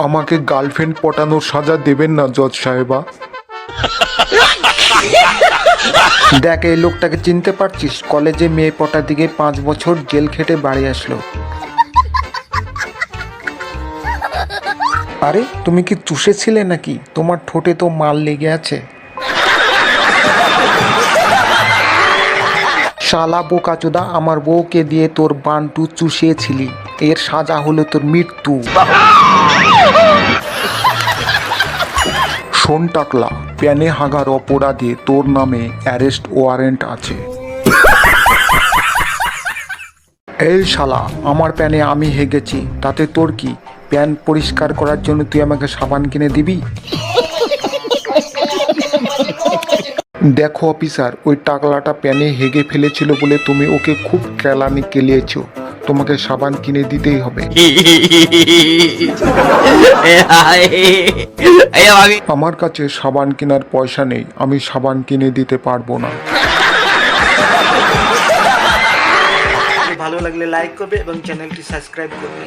আমাকে গার্লফ্রেন্ড পটানোর সাজা দেবেন না জজ সাহেবা। দেখ, এই লোকটাকে চিনতে পারছিস? কলেজে মেয়ে পটা দিকে 5 বছর জেল খেটে বাড়ি আসলো। আরে তুমি কি চুষেছিলে নাকি? তোমার ঠোঁটে তো মাল লেগে আছে। শালা বোকাচোদা, আমার বউকে দিয়ে তোর বান্টু চুষিয়েছিলি, এর সাজা হলো তোর মৃত্যু। শোন টাকলা, প্যানে হাগার অপরাধে তোর নামে অ্যারেস্ট ওয়ারেন্ট আছে। এই শালা, আমার প্যানে আমি হেগেছি, তাতে তোর কি? প্যান পরিষ্কার করার জন্য তুই আমাকে সাবান কিনে দিবি? দেখো অফিসার, ওই টাকলাটা প্যানে হেগে ফেলেছিল বলে তুমি ওকে খুব কেলানি কেলিয়েছ। তোমাকে সাবান কিনে দিতেই হবে। আমার কাছে সাবান কেনার পয়সা নেই, আমি সাবান কিনে দিতে পারবো না। ভালো লাগলে লাইক করবে এবং চ্যানেলটি সাবস্ক্রাইব করবে।